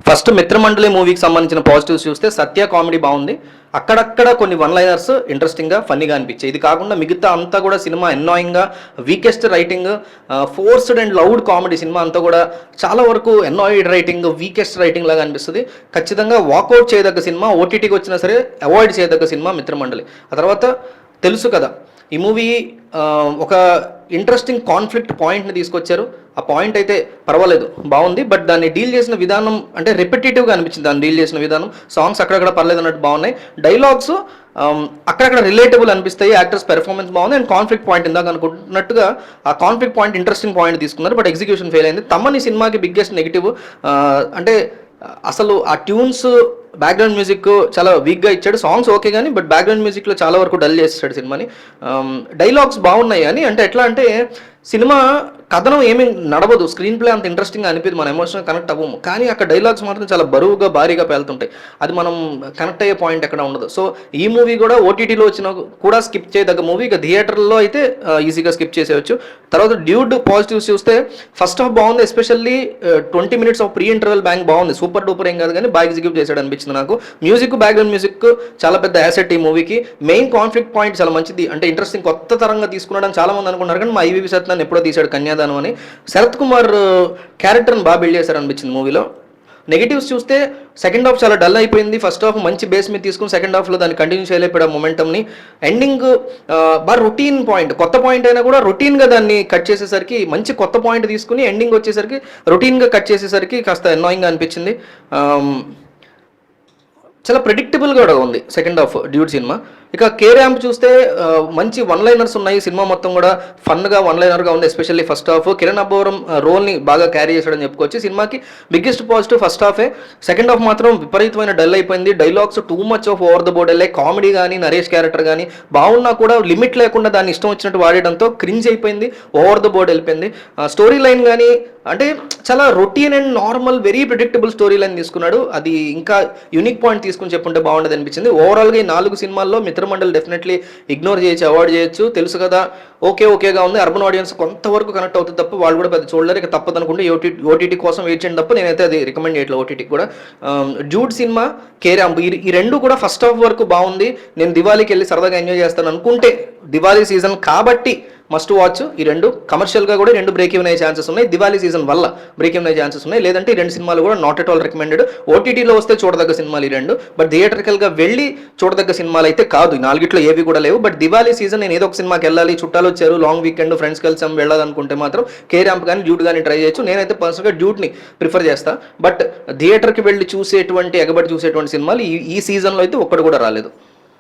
First మిత్రమండలి మూవీకి సంబంధించిన positives చూస్తే సత్య కామెడీ బాగుంది. అక్కడక్కడ కొన్ని వన్ లైనర్స్ ఇంట్రెస్టింగ్గా ఫన్నీగా అనిపించాయి. ఇది కాకుండా మిగతా అంతా కూడా సినిమా ఎన్నాయింగ్గా, weakest writing, forced and loud comedy. Cinema అంతా కూడా చాలా వరకు ఎన్నాయిడ్ రైటింగ్, వీకెస్ట్ రైటింగ్ లాగా అనిపిస్తుంది. ఖచ్చితంగా వాకౌట్ చేయదగ్గ సినిమా. ఓటీటీకి వచ్చినా సరే అవాయిడ్ చేయదగ్గ సినిమా మిత్రమండలి. ఆ తర్వాత తెలుసు కదా, ఈ మూవీ ఒక ఇంట్రెస్టింగ్ కాన్ఫ్లిక్ట్ పాయింట్ని తీసుకొచ్చారు. ఆ పాయింట్ అయితే పర్వాలేదు, బాగుంది. బట్ దాన్ని డీల్ చేసిన విధానం అంటే రిపిటేటివ్గా అనిపించింది. దాన్ని డీల్ చేసిన విధానం, సాంగ్స్ అక్కడక్కడ పర్లేదు అన్నట్టు బాగున్నాయి. డైలాగ్స్ అక్కడక్కడ రిలేటబుల్ అనిపిస్తాయి. యాక్టర్స్ పెర్ఫార్మెన్స్ బాగుంది. అండ్ కాన్ఫ్లిక్ట్ పాయింట్ ఇందాక అనుకుంటున్నట్టుగా ఆ కాన్ఫ్లిక్ట్ పాయింట్ ఇంట్రెస్టింగ్ పాయింట్ తీసుకున్నారు. బట్ ఎగ్జిక్యూషన్ ఫెయిల్ అయింది. తమని సినిమాకి బిగ్గెస్ట్ నెగిటివ్ అంటే అసలు ఆ ట్యూన్స్, బ్యాక్గ్రౌండ్ మ్యూజిక్ చాలా వీక్గా ఇచ్చాడు. సాంగ్స్ ఓకే కానీ బట్ బ్యాక్గ్రౌండ్ మ్యూజిక్లో చాలా వరకు డల్ చేస్తాడు సినిమాని. డైలాగ్స్ బాగున్నాయి కానీ అంటే ఎట్లా అంటే సినిమా కథనం ఏమీ నడవదు, స్క్రీన్ ప్లే అంత ఇంట్రెస్టింగ్గా అనిపించదు, మనం ఎమోషనల్ కనెక్ట్ అవ్వము. కానీ అక్కడ డైలాగ్స్ మాత్రం చాలా బరువుగా, భారీగా పేలుతుంటాయి. అది మనం కనెక్ట్ అయ్యే పాయింట్ ఎక్కడ ఉండదు. సో ఈ మూవీ కూడా ఓటీటీలో వచ్చిన కూడా స్కిప్ చేయదగ్గ మూవీ. ఇక థియేటర్లో అయితే ఈజీగా స్కిప్ చేసేయచ్చు. తర్వాత డ్యూడ్ పాజిటివ్స్ చూస్తే ఫస్ట్ హాఫ్ బాగుంది. Especially 20 minutes of pre interval bank బాగుంది. సూపర్ డూపర్ ఏం కాదు కానీ బాగా ఎగ్జిక్యూట్ చేశాడు అనిపించింది నాకు. మ్యూజిక్, బ్యాక్గ్రౌండ్ మ్యూజిక్ చాలా పెద్ద యాసెట్ ఈ మూవీకి. మెయిన్ కాన్ఫ్లిక్ట్ పాయింట్ చాలా మంచిది, అంటే ఇంట్రెస్టింగ్, కొత్త తరంగా తీసుకున్నాడని చాలా మంది అనుకున్నారు. కానీ మా ఈవీవి సత్యనారాయణ ఎప్పుడో తీశాడు కన్యాదానం అని. శరత్ కుమార్ క్యారెక్టర్ని బాగా బిల్డ్ చేశారు అనిపించింది మూవీలో. నెగిటివ్స్ చూస్తే సెకండ్ హాఫ్ చాలా డల్ అయిపోయింది. ఫస్ట్ హాఫ్ మంచి బేస్ మీద తీసుకుని సెకండ్ హాఫ్లో దాన్ని కంటిన్యూ చేయలేకపోయాడు మొమెంటమ్ని. ఎండింగ్ బాగా రొటీన్ పాయింట్, కొత్త పాయింట్ అయినా కూడా రొటీన్గా దాన్ని కట్ చేసేసరికి, మంచి కొత్త పాయింట్ తీసుకుని ఎండింగ్ వచ్చేసరికి రొటీన్గా కట్ చేసేసరికి కాస్త ఎన్నాయింగ్గా అనిపించింది. చాలా ప్రెడిక్టబుల్గా కూడా ఉంది సెకండ్ హాఫ్ డ్యూడ్ సినిమా. ఇక కే ర్యాంప్ చూస్తే మంచి వన్ లైనర్స్ ఉన్నాయి. సినిమా మొత్తం కూడా ఫన్గా వన్ లైనర్గా ఉంది. Especially first half Kiran Abbavaram రోల్ని బాగా క్యారీ చేశాడని చెప్పుకోవచ్చు. సినిమాకి బిగ్గెస్ట్ పాజిటివ్ ఫస్ట్ హాఫే. సెకండ్ హాఫ్ మాత్రం విపరీతమైన డల్ అయిపోయింది. Dialogues too much of over the board వెళ్ళాయి. కామెడీ కానీ, నరేష్ క్యారెక్టర్ కానీ బాగున్నా కూడా లిమిట్ లేకుండా దాన్ని ఇష్టం వచ్చినట్టు వాడడంతో క్రింజ్ అయిపోయింది, ఓవర్ ద బోర్డ్ వెళ్ళిపోయింది. స్టోరీ లైన్ కానీ అంటే చాలా routine and normal, very predictable story line తీసుకున్నాడు. అది ఇంకా యూనిక్ పాయింట్ తీసుకుని చెప్పుంటే బాగుండదు అనిపించింది. ఓవరాల్గా ఈ 4 సినిమాల్లో మిత్రమండలి డెఫినెట్లీ ఇగ్నోర్ చేయొచ్చు, అవాయిడ్ చేయొచ్చు. తెలుసు కదా, ఓకేగా ఉంది. అర్బన్ ఆడియన్స్ కొంతవరకు కనెక్ట్ అవుతుంది తప్ప వాళ్ళు కూడా పెద్ద చూడలేరు. ఇక తప్పదు అనుకుంటే ఓటీటీ కోసం వెయిట్ చేయండి తప్ప నేనైతే అది రికమెండ్ చేయట్లేదు ఓటీటీకి కూడా. డ్యూడ్ సినిమా, కే ర్యాంప్, ఈ రెండు కూడా ఫస్ట్ హాఫ్ వరకు బాగుంది. నేను దివాళీకి వెళ్ళి సరదాగా ఎంజాయ్ చేస్తాను అనుకుంటే, దివాళీ సీజన్ కాబట్టి మస్ట్ వాచ్. ఈ రెండు కమర్షియల్గా కూడా రెండు బ్రేక్ ఈవెన్ అయ్యే ఛాన్సెస్ ఉన్నాయి. దివాళీ సీజన్ వల్ల బ్రేక్ ఈవెన్ అయ్యే ఛాన్సెస్ ఉన్నాయి. లేదంటే ఈ రెండు సినిమాలు కూడా నాట్ ఎట్ ఆల్ రికమెండెడ్. ఓటీటీలో వస్తే చూడదగ్గ సినిమాలు ఈ రెండు. బట్ థియేటర్కల్గా వెళ్ళి చూడదగ్గ సినిమాలు అయితే కాదు. ఈ 4 ఏవి కూడా లేవు. బట్ దివాళీ సీజన్ నేను ఏదో ఒక సినిమాకి వెళ్ళాలి, చుట్టాలు వచ్చారు, లాంగ్ వీకెండ్, ఫ్రెండ్స్ కలిసి వెళ్ళాలనుకుంటే మాత్రం కే ర్యాంప్ కానీ డ్యూడ్ కానీ ట్రై చేయొచ్చు. నేనైతే పర్సనల్గా డ్యూడ్ని ప్రిఫర్ చేస్తాను. బట్ థియేటర్కి వెళ్ళి చూసేటువంటి, ఎగబడి చూసేటువంటి సినిమాలు ఈ సీజన్లో అయితే ఒక్కడు కూడా రాలేదు.